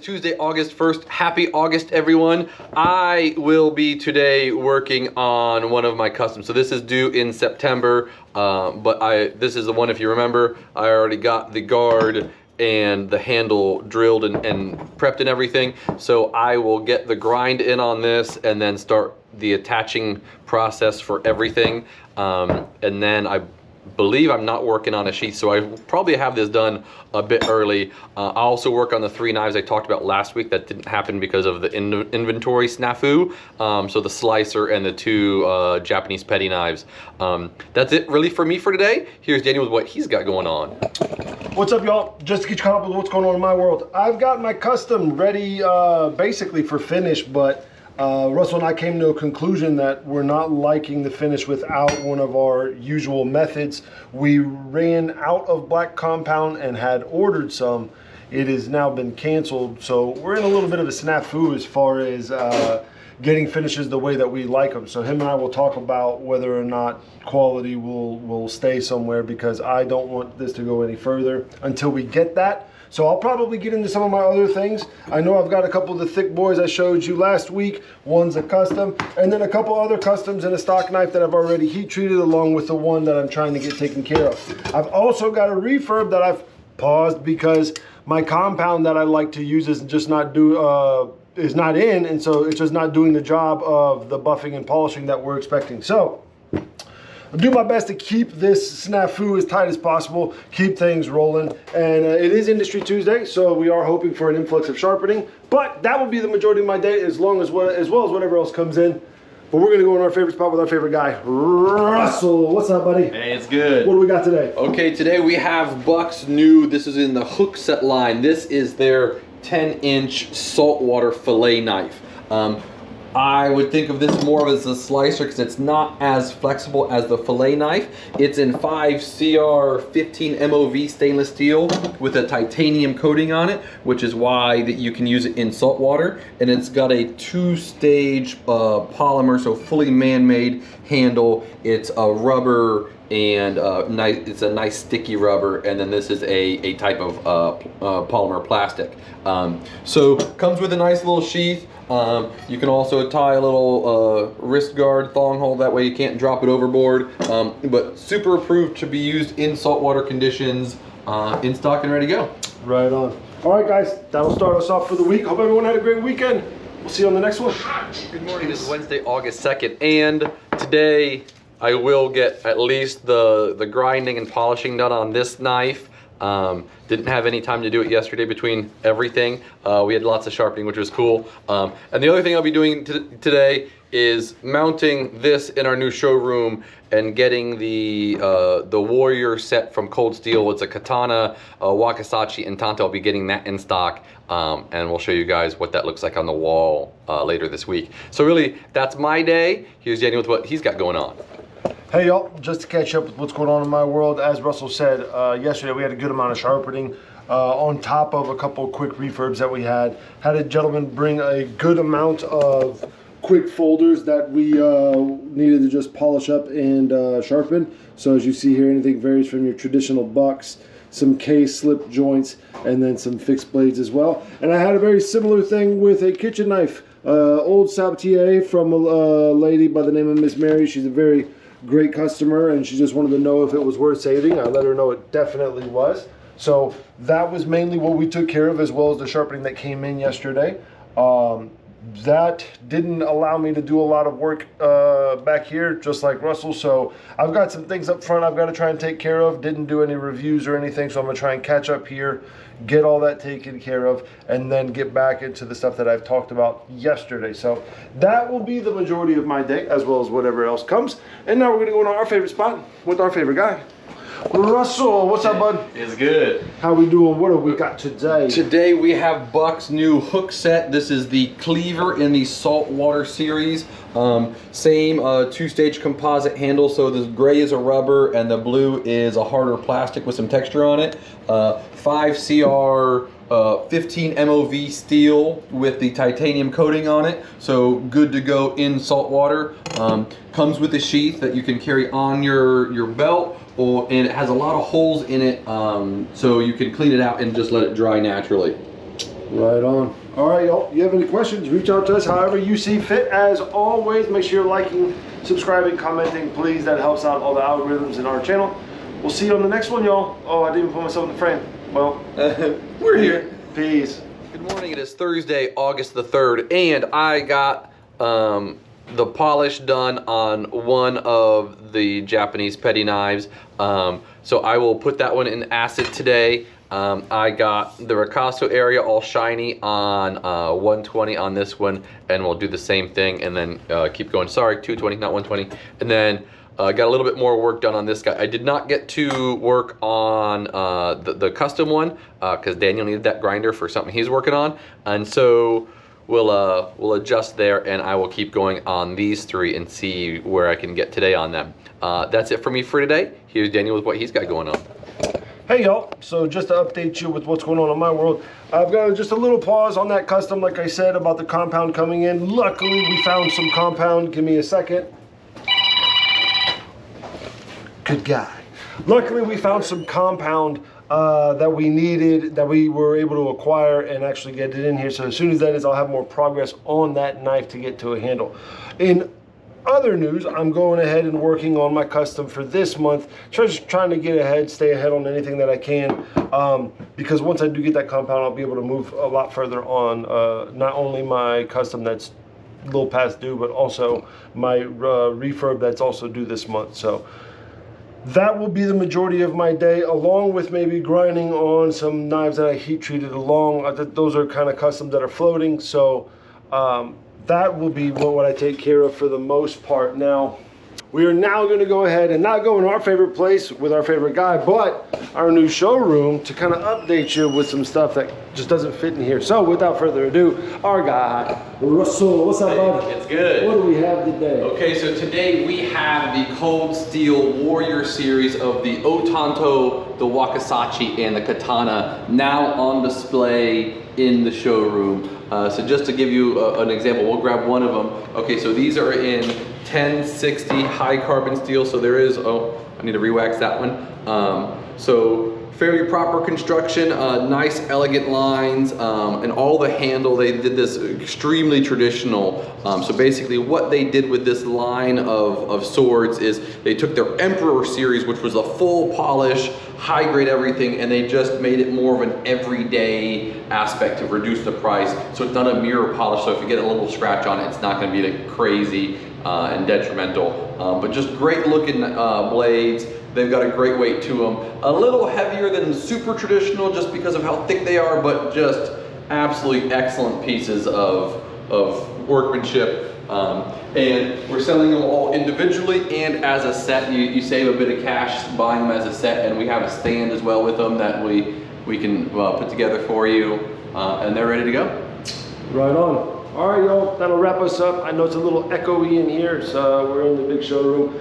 Tuesday, August 1st. Happy August, everyone. I will be today working on one of my customs. So this is due in September, but this is the one, if you remember, I already got the guard and the handle drilled and prepped and everything. So I will get the grind in on this and then start the attaching process for everything. And then I believe I'm not working on a sheath, so I probably have this done a bit early. I also work on the 3 knives I talked about last week that didn't happen because of the inventory snafu. So the slicer and the 2 Japanese petty knives. That's it really for me for today. Here's Daniel with what he's got going on. What's up, y'all? Just to get you caught up with what's going on in my world, I've got my custom ready basically for finish, but Russell and I came to a conclusion that we're not liking the finish without one of our usual methods. We ran out of black compound and had ordered some. It has now been canceled, so we're in a little bit of a snafu as far as getting finishes the way that we like them. So him and I will talk about whether or not quality will stay somewhere, because I don't want this to go any further until we get that. So I'll probably get into some of my other things. I know I've got a couple of the thick boys I showed you last week. One's a custom, and then a couple other customs and a stock knife that I've already heat treated, along with the one that I'm trying to get taken care of. I've also got a refurb that I've paused because my compound that I like to use is just not is not in, and so it's just not doing the job of the buffing and polishing that we're expecting. So I'll do my best to keep this snafu as tight as possible, keep things rolling. And it is Industry Tuesday, so we are hoping for an influx of sharpening. But that will be the majority of my day, as well as whatever else comes in. But we're gonna go in our favorite spot with our favorite guy, Russell. What's up, buddy? Hey, it's good. What do we got today? Okay, today we have Buck's new, this is in the hook set line. This is their 10-inch saltwater fillet knife. I would think of this more as a slicer because it's not as flexible as the fillet knife. It's in 5CR15 MOV stainless steel with a titanium coating on it, which is why that you can use it in salt water. And it's got a 2-stage polymer, so fully man-made handle. It's a rubber and it's a nice sticky rubber, and then this is a type of polymer plastic. So comes with a nice little sheath. You can also tie a little wrist guard thong hole, that way you can't drop it overboard. But super approved to be used in saltwater conditions, in stock and ready to go. Right on. All right, guys, that'll start us off for the week. Hope everyone had a great weekend. We'll see you on the next one. Good morning. This is Wednesday, August 2nd, and today I will get at least the grinding and polishing done on this knife. Didn't have any time to do it yesterday between everything. We had lots of sharpening, which was cool. And the other thing I'll be doing today is mounting this in our new showroom and getting the Warrior set from Cold Steel. It's a katana, wakizashi, and tanto. I'll be getting that in stock, and we'll show you guys what that looks like on the wall later this week. So really, that's my day. Here's Daniel with what he's got going on. Hey y'all, just to catch up with what's going on in my world, as Russell said, yesterday we had a good amount of sharpening on top of a couple of quick refurbs that we had. Had a gentleman bring a good amount of quick folders that we needed to just polish up and sharpen. So as you see here, anything varies from your traditional bucks, some K-slip joints, and then some fixed blades as well. And I had a very similar thing with a kitchen knife, old Sabatier from a lady by the name of Miss Mary. She's a very great customer, and she just wanted to know if it was worth saving. I let her know it definitely was. So that was mainly what we took care of, as well as the sharpening that came in yesterday. That didn't allow me to do a lot of work back here, just like Russell. So I've got some things up front I've got to try and take care of. Didn't do any reviews or anything, so I'm gonna try and catch up here, get all that taken care of, and then get back into the stuff that I've talked about yesterday. So that will be the majority of my day, as well as whatever else comes. And now we're gonna go to our favorite spot with our favorite guy, Russell. What's up, bud? It's good. How we doing? What have we got today? Today we have Buck's new hook set. This is the Cleaver in the saltwater series. Same 2-stage composite handle. So the gray is a rubber and the blue is a harder plastic with some texture on it. 5CR 15 MOV steel with the titanium coating on it, so good to go in salt water. Comes with a sheath that you can carry on your belt, and it has a lot of holes in it, so you can clean it out and just let it dry naturally. Right on. All right, y'all. You have any questions, reach out to us however you see fit. As always, make sure you're liking, subscribing, commenting, please. That helps out all the algorithms in our channel. We'll see you on the next one, y'all. Oh, I didn't even put myself in the frame. Well, we're here. Peace. Good morning. It is Thursday, August the 3rd, and I got the polish done on one of the Japanese petty knives. So I will put that one in acid today. I got the ricasso area all shiny on 120 on this one, and we'll do the same thing and then keep going. Sorry, 220, not 120. And then got a little bit more work done on this guy. I did not get to work on the custom one because Daniel needed that grinder for something he's working on, and so we'll adjust there, and I will keep going on these three and see where I can get today on them. That's it for me for today. Here's Daniel with what he's got going on. Hey y'all, so just to update you with what's going on in my world, I've got just a little pause on that custom, like I said, about the compound coming in. Luckily, we found some compound. Give me a second. Good guy. Luckily, we found some compound that we needed, that we were able to acquire and actually get it in here. So as soon as that is, I'll have more progress on that knife to get to a handle. In other news, I'm going ahead and working on my custom for this month. Just trying to get ahead, stay ahead on anything that I can, because once I do get that compound, I'll be able to move a lot further on not only my custom that's a little past due, but also my refurb that's also due this month. So that will be the majority of my day, along with maybe grinding on some knives that I heat treated along. Those are kind of customs that are floating, so that will be what I take care of for the most part. Now, we are now going to go ahead and not go in our favorite place with our favorite guy, but our new showroom to kind of update you with some stuff that just doesn't fit in here. So without further ado, our guy, Russell. What's up, bud? It's good. What do we have today? Okay, so today we have the Cold Steel Warrior series of the Otanto, the Wakizashi, and the Katana now on display in the showroom. So just to give you an example, we'll grab one of them. Okay, so these are in 1060 high carbon steel. So there is, oh, I need to re-wax that one. So fairly proper construction, nice elegant lines, and all the handle, they did this extremely traditional. So basically what they did with this line of swords is they took their Emperor series, which was a full polish, high grade everything, and they just made it more of an everyday aspect to reduce the price. So it's not a mirror polish, so if you get a little scratch on it, it's not gonna be like crazy and detrimental. But just great looking blades. They've got a great weight to them. A little heavier than super traditional just because of how thick they are, but just absolutely excellent pieces of workmanship. And we're selling them all individually and as a set. You save a bit of cash buying them as a set, and we have a stand as well with them that we can put together for you, and they're ready to go. Right on. All right, y'all, that'll wrap us up. I know it's a little echoey in here, so we're in the big showroom.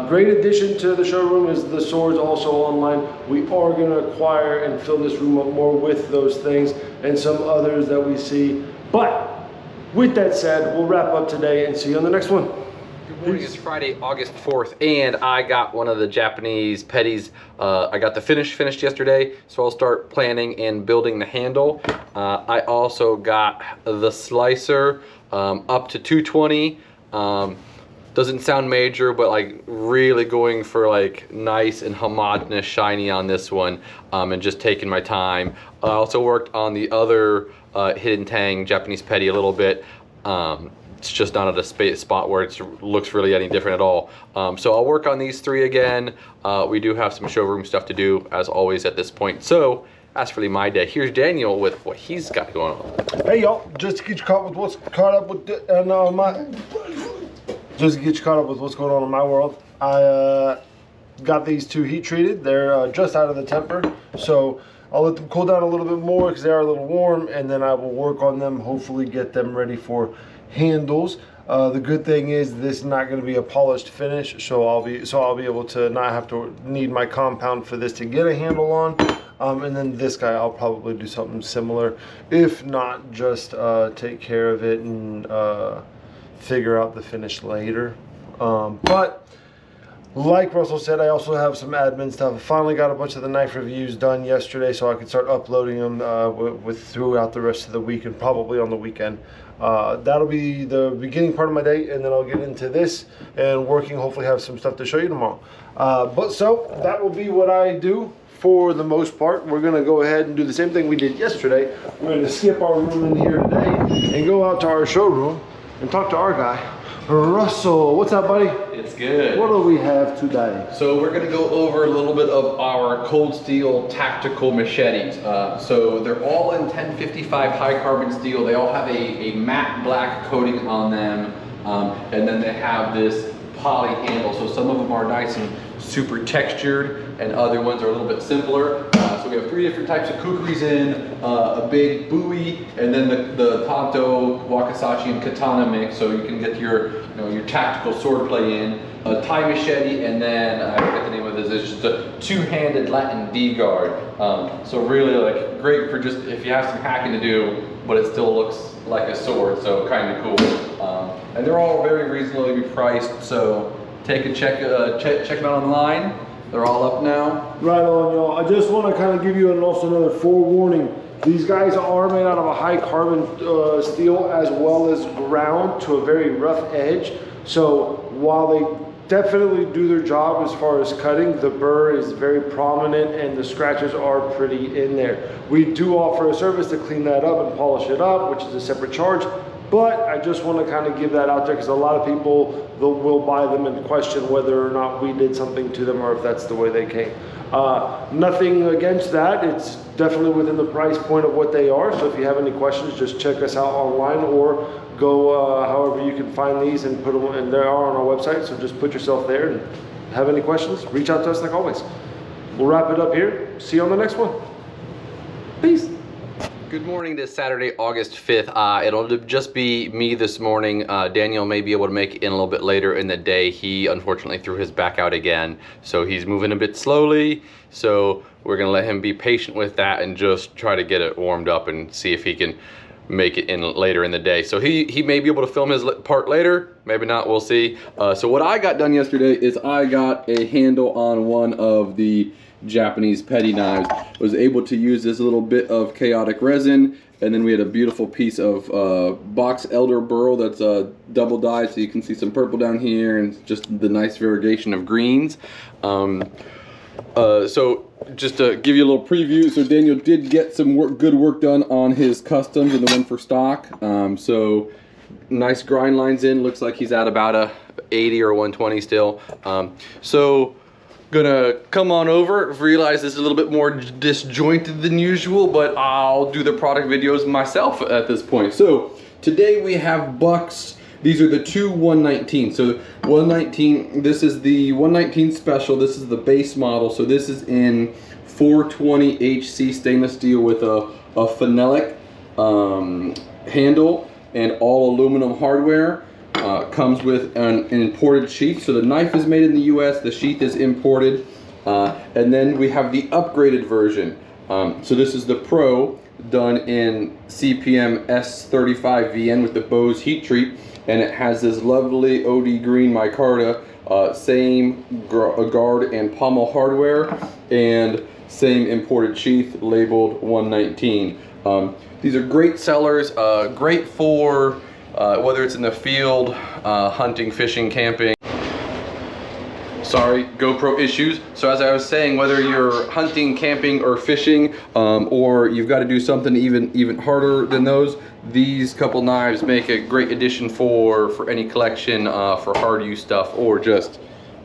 Great addition to the showroom is the swords also online. We are going to acquire and fill this room up more with those things and some others that we see. But with that said, we'll wrap up today and see you on the next one. Good morning, it's Friday, August 4th, and I got one of the Japanese petties. I got the finished yesterday, so I'll start planning and building the handle. I also got the slicer up to 220. Doesn't sound major, but like really going for like nice and homogeneous shiny on this one, and just taking my time. I also worked on the other Hidden Tang Japanese petty a little bit. It's just not at a spot where it looks really any different at all. So I'll work on these three again. We do have some showroom stuff to do as always at this point. So that's really my day. Here's Daniel with what he's got going on. Hey y'all, just to get you caught up with what's going on in my world, I got these two heat treated. They're just out of the temper, so I'll let them cool down a little bit more because they are a little warm, and then I will work on them, hopefully get them ready for handles. The good thing is this is not going to be a polished finish, so I'll be able to not have to need my compound for this to get a handle on. And then this guy, I'll probably do something similar. If not, just take care of it and figure out the finish later. But Like Russell said, I also have some admin stuff. I finally got a bunch of the knife reviews done yesterday, so I could start uploading them throughout the rest of the week and probably on the weekend. That'll be the beginning part of my day, and then I'll get into this and working, hopefully have some stuff to show you tomorrow. So that will be what I do for the most part. We're gonna go ahead and do the same thing we did yesterday. We're gonna skip our room in here today and go out to our showroom and talk to our guy, Russell. What's up, buddy? It's good. What do we have today? So we're gonna go over a little bit of our cold steel tactical machetes. So they're all in 1055 high carbon steel. They all have a matte black coating on them. And then they have this poly handle. So some of them are nice and super textured, and other ones are a little bit simpler. So we have 3 different types of kukris in, a big buoy, and then the Tonto, Wakizashi, and Katana mix, so you can get your tactical sword play in. A tie machete, and then I forget the name of this. It's just a 2-handed Latin D guard. So really like great for just if you have some hacking to do, but it still looks like a sword, so kind of cool. And they're all very reasonably priced. So take a check them out online. They're all up now. Right on, y'all. I just want to kind of give you also another forewarning. These guys are made out of a high carbon steel as well as ground to a very rough edge. So while they definitely do their job as far as cutting, the burr is very prominent and the scratches are pretty in there. We do offer a service to clean that up and polish it up, which is a separate charge. But I just want to kind of give that out there because a lot of people will buy them and question whether or not we did something to them or if that's the way they came. Nothing against that. It's definitely within the price point of what they are. So if you have any questions, just check us out online or go however you can find these and put them, and they are on our website. So just put yourself there, and have any questions, reach out to us like always. We'll wrap it up here. See you on the next one. Peace. Good morning this Saturday, August 5th. It'll just be me this morning. Daniel may be able to make it in a little bit later in the day. He unfortunately threw his back out again, so he's moving a bit slowly. So we're gonna let him be patient with that and just try to get it warmed up and see if he can make it in later in the day. So he may be able to film his part later, maybe not, we'll see. So what I got done yesterday is I got a handle on one of the Japanese petty knives. Was able to use this little bit of chaotic resin, and then we had a beautiful piece of box elder burl that's double dyed, so you can see some purple down here and just the nice variegation of greens. So just to give you a little preview, so Daniel did get some good work done on his customs and the one for stock. So nice grind lines in, looks like he's at about a 80 or 120 still. So gonna come on over, realize this is a little bit more disjointed than usual, but I'll do the product videos myself at this point. So today we have bucks. These are the two 119. So 119, this is the 119 special. This is the base model. So this is in 420 HC stainless steel with a phenolic handle and all aluminum hardware. Comes with an imported sheath. So the knife is made in the US, the sheath is imported. And then we have the upgraded version. So this is the Pro, done in CPM S35 VN with the Bose heat treat. And it has this lovely OD green micarta, same guard and pommel hardware, and same imported sheath labeled 119. These are great sellers, great for whether it's in the field, hunting, fishing, camping. Sorry, GoPro issues. So as I was saying, whether you're hunting, camping, or fishing, or you've got to do something even harder than those, these couple knives make a great addition for any collection, for hard use stuff, or just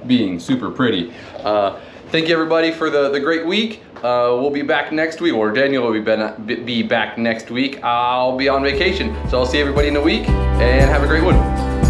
being super pretty. Thank you everybody for the great week. We'll be back next week, or Daniel will be back next week. I'll be on vacation, so I'll see everybody in a week, and have a great one.